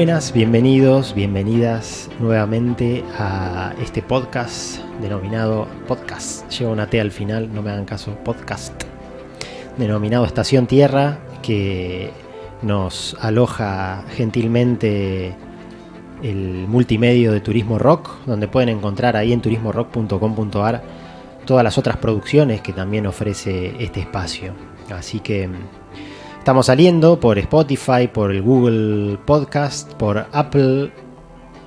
buenas, bienvenidos, bienvenidas nuevamente a este podcast denominado podcast. Lleva una T al final, no me hagan caso, podcast. Denominado Estación Tierra, que nos aloja gentilmente el multimedio de Turismo Rock, donde pueden encontrar ahí en turismorock.com.ar todas las otras producciones que también ofrece este espacio. Así que estamos saliendo por Spotify, por el Google Podcast, por Apple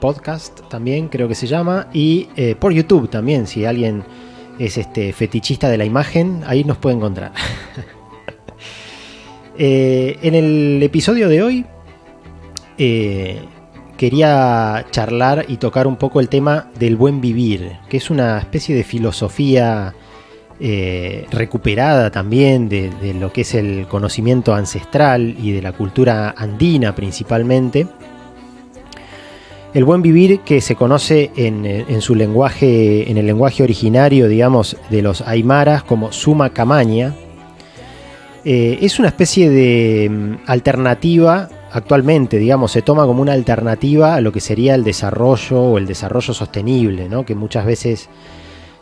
Podcast también creo que se llama, y por YouTube también, si alguien es fetichista de la imagen, ahí nos puede encontrar. En el episodio de hoy quería charlar y tocar un poco el tema del buen vivir, que es una especie de filosofía recuperada también de lo que es el conocimiento ancestral y de la cultura andina principalmente. El buen vivir, que se conoce en su lenguaje, en el lenguaje originario, digamos, de los aymaras como suma camaña, es una especie de alternativa. Actualmente, digamos, se toma como una alternativa a lo que sería el desarrollo o el desarrollo sostenible, ¿no? Que muchas veces,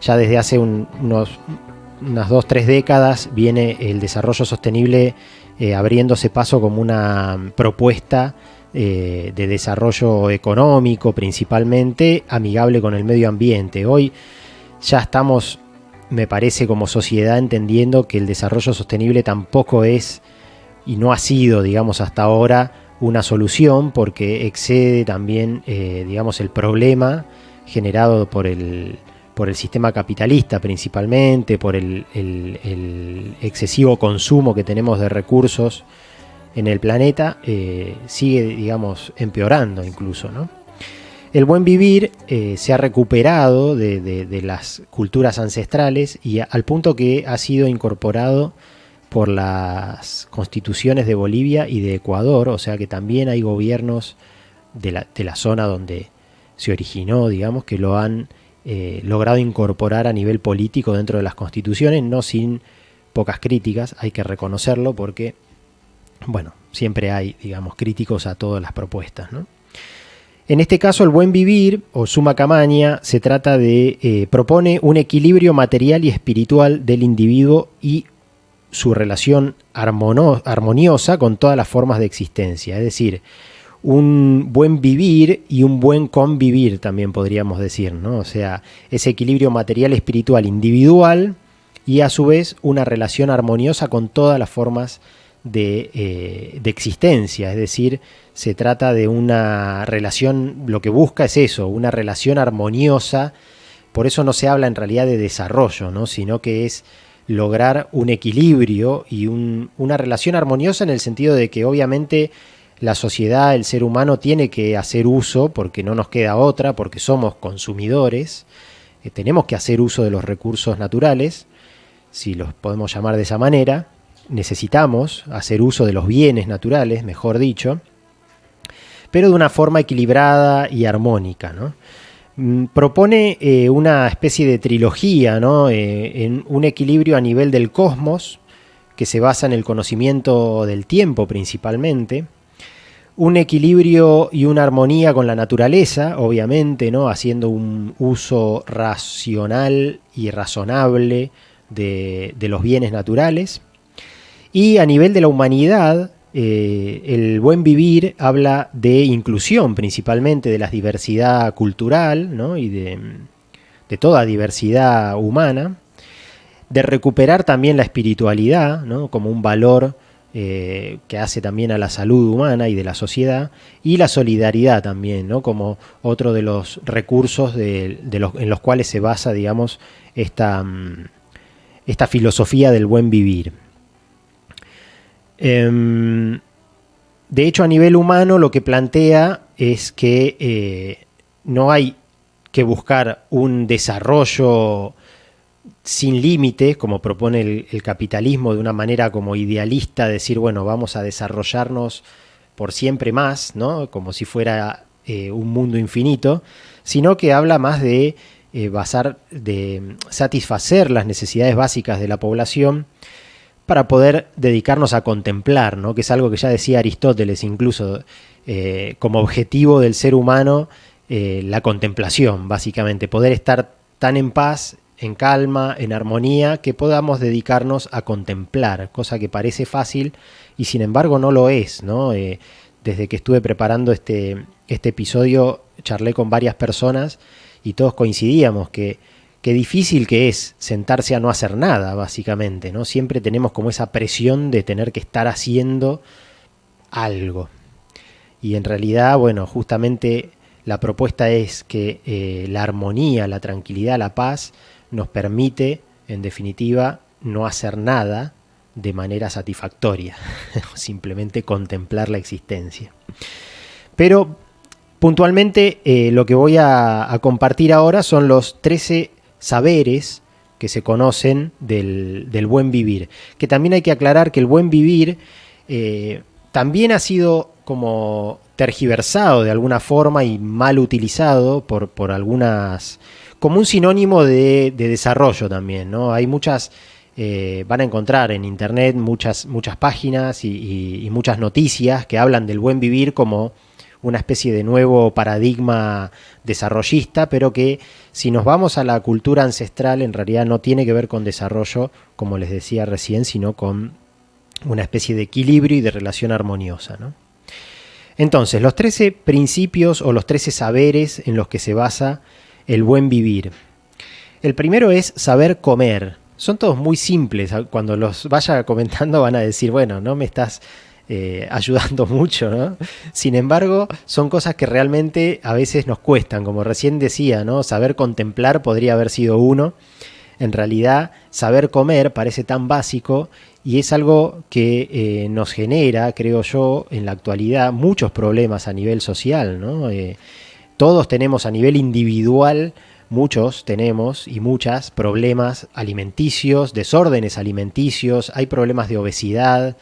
ya desde hace unas 2-3 décadas, viene el desarrollo sostenible abriéndose paso como una propuesta de desarrollo económico, principalmente amigable con el medio ambiente. Hoy ya estamos, me parece, como sociedad entendiendo que el desarrollo sostenible tampoco es y no ha sido, digamos, hasta ahora una solución, porque excede también, digamos, el problema generado por el sistema capitalista principalmente, por el excesivo consumo que tenemos de recursos en el planeta, sigue, digamos, empeorando incluso, ¿no? El buen vivir se ha recuperado de las culturas ancestrales y al punto que ha sido incorporado por las constituciones de Bolivia y de Ecuador, o sea que también hay gobiernos de la zona donde se originó, digamos, que lo han logrado incorporar a nivel político dentro de las constituciones, no sin pocas críticas, hay que reconocerlo porque, bueno, siempre hay, digamos, críticos a todas las propuestas, ¿no? En este caso, el buen vivir, o suma camaña, se trata de, propone un equilibrio material y espiritual del individuo y su relación armoniosa con todas las formas de existencia, es decir, un buen vivir y un buen convivir también podríamos decir, ¿no? O sea, ese equilibrio material espiritual individual y a su vez una relación armoniosa con todas las formas de existencia, es decir, se trata de una relación, lo que busca es eso, una relación armoniosa. Por eso no se habla en realidad de desarrollo, ¿no? Sino que es lograr un equilibrio y una relación armoniosa en el sentido de que obviamente la sociedad, el ser humano tiene que hacer uso, porque no nos queda otra, porque somos consumidores, tenemos que hacer uso de los recursos naturales, si los podemos llamar de esa manera, necesitamos hacer uso de los bienes naturales, mejor dicho, pero de una forma equilibrada y armónica, ¿no? Propone una especie de trilogía, ¿no? En un equilibrio a nivel del cosmos, que se basa en el conocimiento del tiempo principalmente, un equilibrio y una armonía con la naturaleza, obviamente, ¿no? Haciendo un uso racional y razonable de los bienes naturales, y a nivel de la humanidad, el buen vivir habla de inclusión principalmente de la diversidad cultural, ¿no? Y de toda diversidad humana, de recuperar también la espiritualidad, ¿no? Como un valor que hace también a la salud humana y de la sociedad, y la solidaridad también, ¿no? Como otro de los recursos en los cuales se basa, digamos, esta filosofía del buen vivir. De hecho, a nivel humano lo que plantea es que no hay que buscar un desarrollo sin límites, como propone el capitalismo de una manera como idealista, decir, bueno, vamos a desarrollarnos por siempre más, ¿no? Como si fuera un mundo infinito, sino que habla más de satisfacer las necesidades básicas de la población para poder dedicarnos a contemplar, ¿no? Que es algo que ya decía Aristóteles incluso, como objetivo del ser humano la contemplación, básicamente, poder estar tan en paz, en calma, en armonía, que podamos dedicarnos a contemplar, cosa que parece fácil y sin embargo no lo es, ¿no? Desde que estuve preparando este episodio, charlé con varias personas y todos coincidíamos que difícil que es sentarse a no hacer nada, básicamente, ¿no? Siempre tenemos como esa presión de tener que estar haciendo algo. Y en realidad, bueno, justamente la propuesta es que la armonía, la tranquilidad, la paz nos permite, en definitiva, no hacer nada de manera satisfactoria, simplemente contemplar la existencia. Pero puntualmente lo que voy a compartir ahora son los 13 saberes que se conocen del buen vivir, que también hay que aclarar que el buen vivir también ha sido como tergiversado de alguna forma y mal utilizado por algunas, como un sinónimo de desarrollo también, ¿no? Hay muchas, van a encontrar en internet muchas páginas y muchas noticias que hablan del buen vivir como una especie de nuevo paradigma desarrollista, pero que si nos vamos a la cultura ancestral en realidad no tiene que ver con desarrollo, como les decía recién, sino con una especie de equilibrio y de relación armoniosa, ¿no? Entonces, los 13 principios o los 13 saberes en los que se basa el buen vivir. El primero es saber comer. Son todos muy simples. Cuando los vaya comentando van a decir, bueno, no me estás ayudando mucho, ¿no? Sin embargo, son cosas que realmente a veces nos cuestan. Como recién decía, ¿no? Saber contemplar podría haber sido uno. En realidad, saber comer parece tan básico y es algo que nos genera, creo yo, en la actualidad muchos problemas a nivel social, ¿no? Todos tenemos a nivel individual, muchos tenemos y muchas problemas alimenticios, desórdenes alimenticios, hay problemas de obesidad,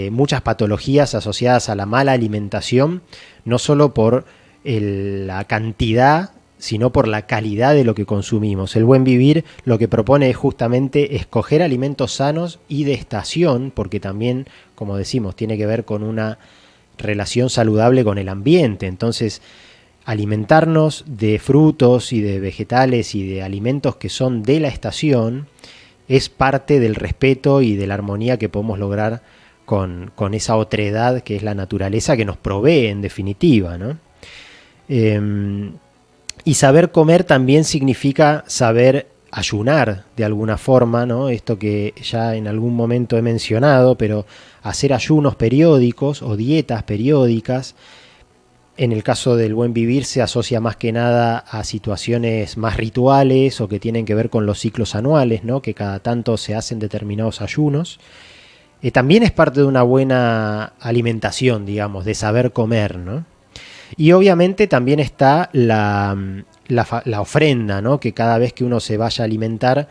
muchas patologías asociadas a la mala alimentación, no solo por la cantidad, sino por la calidad de lo que consumimos. El buen vivir lo que propone es justamente escoger alimentos sanos y de estación, porque también, como decimos, tiene que ver con una relación saludable con el ambiente. Entonces, alimentarnos de frutos y de vegetales y de alimentos que son de la estación es parte del respeto y de la armonía que podemos lograr con esa otredad que es la naturaleza que nos provee en definitiva, ¿no? Y saber comer también significa saber ayunar de alguna forma, ¿no? Esto que ya en algún momento he mencionado, pero hacer ayunos periódicos o dietas periódicas, en el caso del buen vivir se asocia más que nada a situaciones más rituales o que tienen que ver con los ciclos anuales, ¿no? Que cada tanto se hacen determinados ayunos. También es parte de una buena alimentación, digamos, de saber comer, ¿no? Y obviamente también está la ofrenda, ¿no? Que cada vez que uno se vaya a alimentar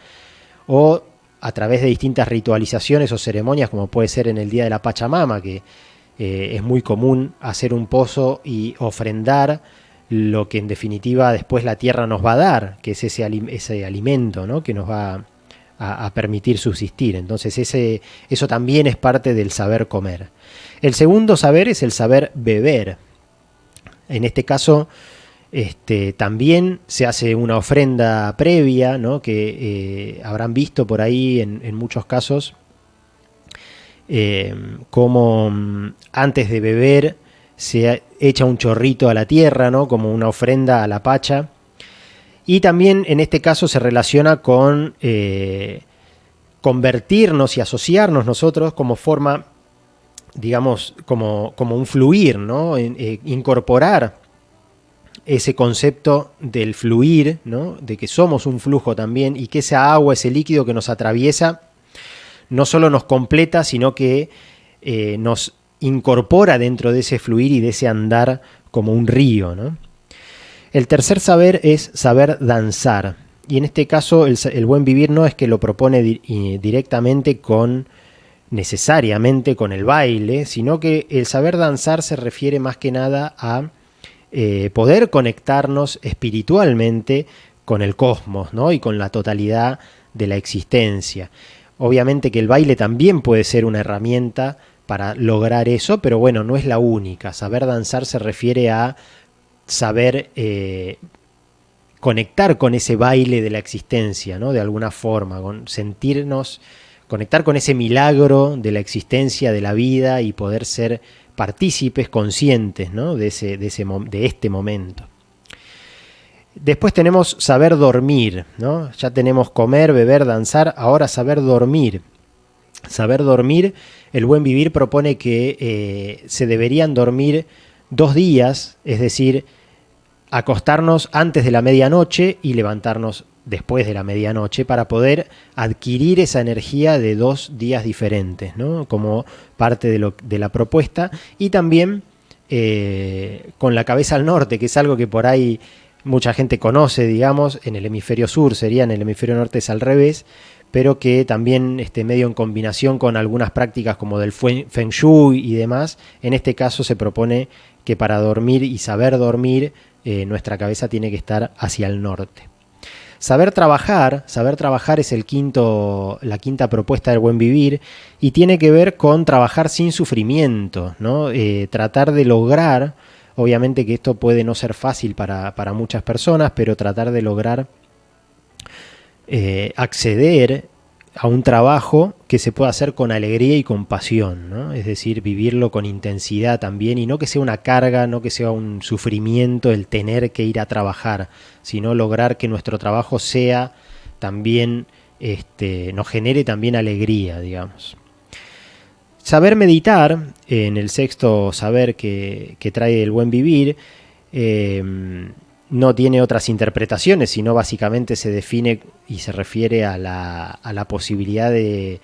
o a través de distintas ritualizaciones o ceremonias, como puede ser en el Día de la Pachamama, que es muy común hacer un pozo y ofrendar lo que en definitiva después la tierra nos va a dar, que es ese alimento, ¿no? Que nos va a permitir subsistir. Entonces eso también es parte del saber comer. El segundo saber es el saber beber. En este caso, también se hace una ofrenda previa, ¿no? Que habrán visto por ahí en muchos casos, como antes de beber se echa un chorrito a la tierra, ¿no? Como una ofrenda a la Pacha. Y también en este caso se relaciona con convertirnos y asociarnos nosotros como forma, digamos, como un fluir, ¿no? Incorporar ese concepto del fluir, ¿no? De que somos un flujo también y que esa agua, ese líquido que nos atraviesa, no solo nos completa, sino que nos incorpora dentro de ese fluir y de ese andar como un río, ¿no? El tercer saber es saber danzar. Y en este caso el buen vivir no es que lo propone directamente necesariamente con el baile, sino que el saber danzar se refiere más que nada a poder conectarnos espiritualmente con el cosmos, ¿no? Y con la totalidad de la existencia. Obviamente que el baile también puede ser una herramienta para lograr eso, pero bueno, no es la única. Saber danzar se refiere a saber conectar con ese baile de la existencia, ¿no? De alguna forma, con sentirnos, conectar con ese milagro de la existencia, de la vida, y poder ser partícipes conscientes, ¿no? de este momento. Después tenemos saber dormir, ¿no? Ya tenemos comer, beber, danzar, ahora saber dormir. Saber dormir, el Buen Vivir propone que se deberían dormir 2 días, es decir, acostarnos antes de la medianoche y levantarnos después de la medianoche para poder adquirir esa energía de 2 días diferentes, ¿no? Como parte de la propuesta, y también con la cabeza al norte, que es algo que por ahí mucha gente conoce, digamos, en el hemisferio sur sería, en el hemisferio norte es al revés, pero que también medio en combinación con algunas prácticas como del Feng Shui y demás, en este caso se propone que para dormir y saber dormir, nuestra cabeza tiene que estar hacia el norte. Saber trabajar es la quinta propuesta del Buen Vivir, y tiene que ver con trabajar sin sufrimiento, ¿no? Tratar de lograr, obviamente que esto puede no ser fácil para muchas personas, pero tratar de lograr acceder a un trabajo que se pueda hacer con alegría y con pasión, ¿no? Es decir, vivirlo con intensidad también, y no que sea una carga, no que sea un sufrimiento el tener que ir a trabajar, sino lograr que nuestro trabajo sea también, nos genere también alegría, digamos. Saber meditar, en el sexto saber que trae el Buen Vivir, no tiene otras interpretaciones, sino básicamente se define y se refiere a la posibilidad de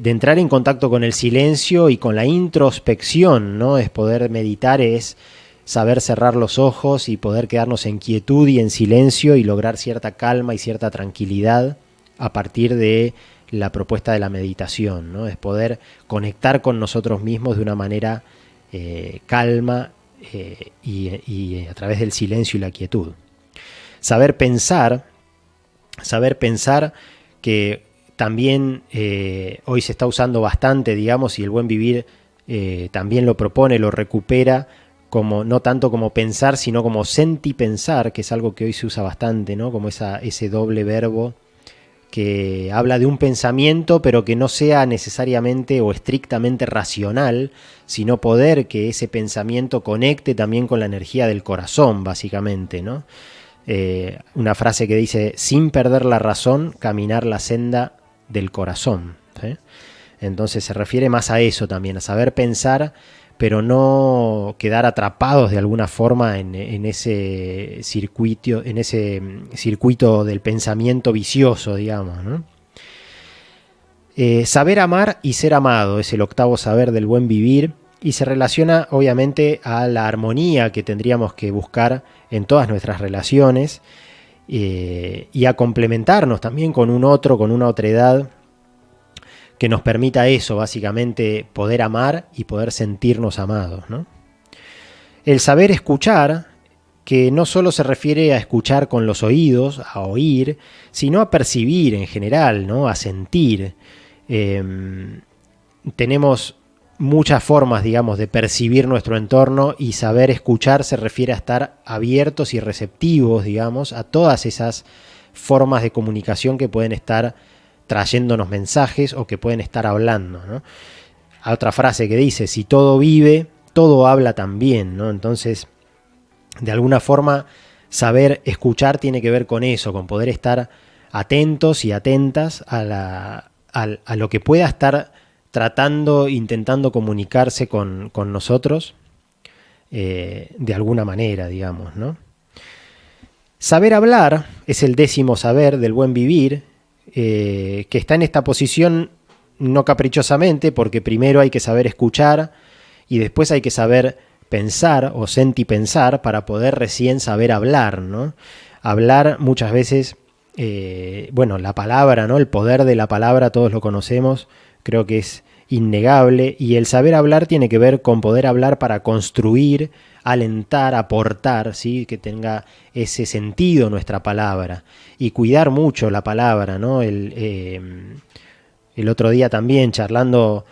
entrar en contacto con el silencio y con la introspección, ¿no? Es poder meditar, es saber cerrar los ojos y poder quedarnos en quietud y en silencio y lograr cierta calma y cierta tranquilidad a partir de la propuesta de la meditación, ¿no? Es poder conectar con nosotros mismos de una manera calma, y a través del silencio y la quietud. Saber pensar que también hoy se está usando bastante, digamos, y el Buen Vivir también lo propone, lo recupera, como no tanto como pensar, sino como sentipensar, que es algo que hoy se usa bastante, ¿no? Como ese doble verbo que habla de un pensamiento, pero que no sea necesariamente o estrictamente racional, sino poder que ese pensamiento conecte también con la energía del corazón, básicamente, ¿no? Una frase que dice: sin perder la razón, caminar la senda del corazón, ¿sí? Entonces se refiere más a eso también, a saber pensar, pero no quedar atrapados de alguna forma en ese circuito del pensamiento vicioso, digamos, ¿no? Saber amar y ser amado es el octavo saber del Buen Vivir, y se relaciona obviamente a la armonía que tendríamos que buscar en todas nuestras relaciones, y a complementarnos también con un otro, con una otredad que nos permita eso, básicamente poder amar y poder sentirnos amados, ¿no? El saber escuchar, que no solo se refiere a escuchar con los oídos, a oír, sino a percibir en general, ¿no? A sentir. Tenemos muchas formas, digamos, de percibir nuestro entorno, y saber escuchar se refiere a estar abiertos y receptivos, digamos, a todas esas formas de comunicación que pueden estar trayéndonos mensajes o que pueden estar hablando, ¿no? Hay otra frase que dice: si todo vive, todo habla también, ¿no? Entonces, de alguna forma, saber escuchar tiene que ver con eso, con poder estar atentos y atentas a lo que pueda estar tratando, intentando comunicarse con nosotros, de alguna manera, digamos, ¿no? Saber hablar es el décimo saber del Buen Vivir, que está en esta posición no caprichosamente, porque primero hay que saber escuchar y después hay que saber pensar o sentipensar para poder recién saber hablar, ¿no? Hablar muchas veces, la palabra, ¿no? El poder de la palabra todos lo conocemos, creo que es innegable, y el saber hablar tiene que ver con poder hablar para construir, alentar, aportar, ¿sí? Que tenga ese sentido nuestra palabra, y cuidar mucho la palabra, ¿no? el otro día también charlando,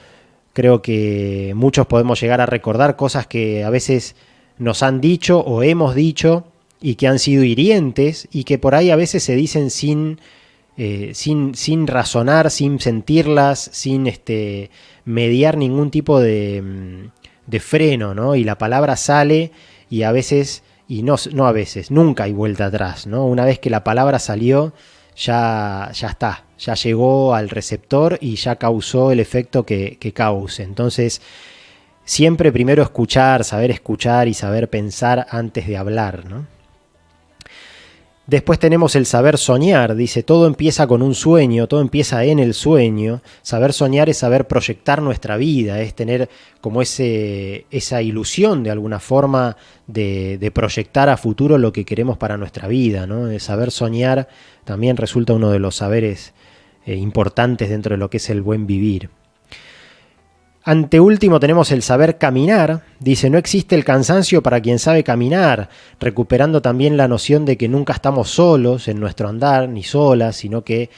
creo que muchos podemos llegar a recordar cosas que a veces nos han dicho o hemos dicho y que han sido hirientes y que por ahí a veces se dicen sin razonar, sin sentirlas, sin mediar ningún tipo de freno, ¿no? Y la palabra sale y a veces, y no a veces, nunca hay vuelta atrás, ¿no? Una vez que la palabra salió, ya está, ya llegó al receptor y ya causó el efecto que cause. Entonces, siempre primero escuchar y saber pensar antes de hablar, ¿no? Después tenemos el saber soñar, dice, todo empieza con un sueño, todo empieza en el sueño. Saber soñar es saber proyectar nuestra vida, es tener como esa ilusión de alguna forma de proyectar a futuro lo que queremos para nuestra vida, ¿no? El saber soñar también resulta uno de los saberes importantes dentro de lo que es el buen vivir. Anteúltimo tenemos el saber caminar, dice, no existe el cansancio para quien sabe caminar, recuperando también la noción de que nunca estamos solos en nuestro andar, ni solas, sino que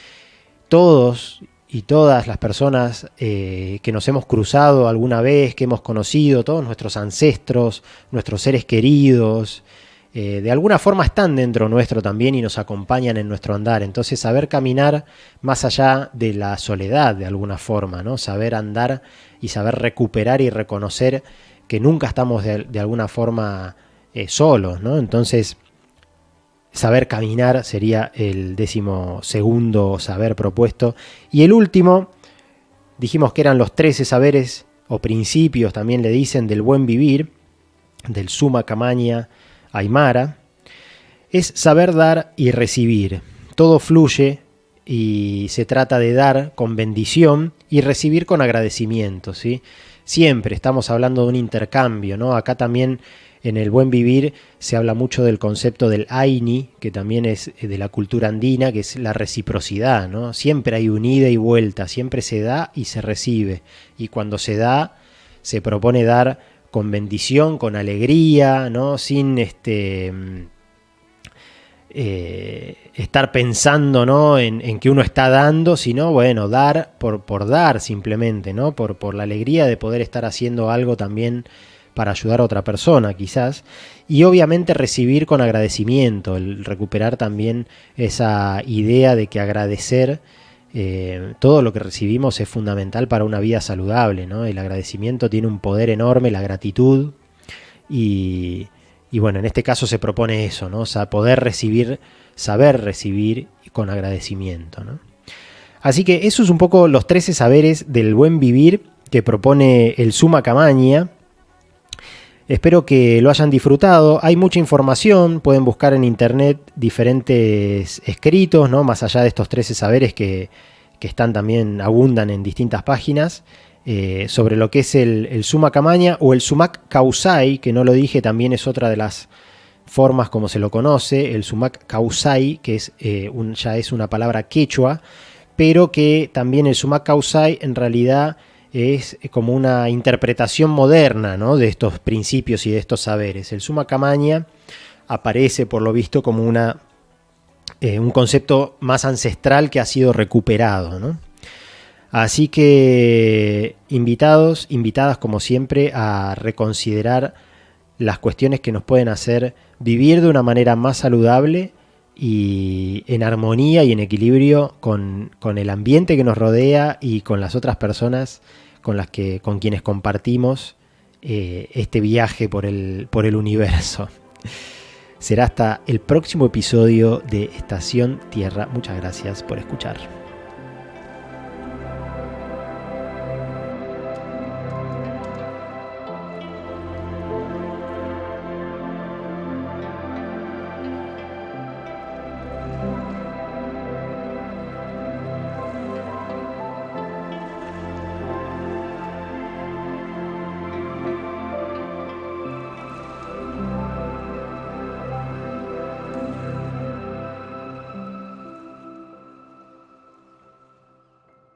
todos y todas las personas que nos hemos cruzado alguna vez, que hemos conocido, todos nuestros ancestros, nuestros seres queridos, de alguna forma están dentro nuestro también y nos acompañan en nuestro andar. Entonces saber caminar más allá de la soledad de alguna forma, ¿no? Saber andar y saber recuperar y reconocer que nunca estamos de alguna forma solos, ¿no? Entonces saber caminar sería el 12º saber propuesto. Y el último, dijimos que eran los 13 saberes o principios, también le dicen, del buen vivir, del Summa Camaña Aymara, es saber dar y recibir. Todo fluye y se trata de dar con bendición y recibir con agradecimiento, ¿sí? Siempre estamos hablando de un intercambio, ¿no? Acá también en el buen vivir se habla mucho del concepto del Aini, que también es de la cultura andina, que es la reciprocidad, ¿no? Siempre hay un ida y vuelta, siempre se da y se recibe. Y cuando se da, se propone dar con bendición, con alegría, ¿no? Sin estar pensando, ¿no? en que uno está dando, sino, bueno, dar por dar simplemente, ¿no? Por la alegría de poder estar haciendo algo también para ayudar a otra persona, quizás. Y obviamente recibir con agradecimiento, el recuperar también esa idea de que agradecer todo lo que recibimos es fundamental para una vida saludable, ¿no? El agradecimiento tiene un poder enorme, la gratitud, y bueno, en este caso se propone eso, ¿no? O sea, poder recibir, saber recibir con agradecimiento, ¿no? Así que esos son un poco los 13 saberes del buen vivir que propone el Summa Camaña. Espero que lo hayan disfrutado. Hay mucha información, pueden buscar en internet diferentes escritos, ¿no? Más allá de estos 13 saberes que están también, abundan en distintas páginas, sobre lo que es el Summa Camaña o el Sumac Causai, que no lo dije, también es otra de las formas como se lo conoce, el Sumac Causai, que es, ya es una palabra quechua, pero que también el Sumac Causai en realidad es como una interpretación moderna, ¿no? De estos principios y de estos saberes. El Summa Camaña aparece, por lo visto, como un concepto más ancestral que ha sido recuperado, ¿no? Así que invitadas como siempre a reconsiderar las cuestiones que nos pueden hacer vivir de una manera más saludable y en armonía y en equilibrio con el ambiente que nos rodea y con las otras personas con quienes compartimos este viaje por el universo. Será hasta el próximo episodio de Estación Tierra. Muchas gracias por escuchar.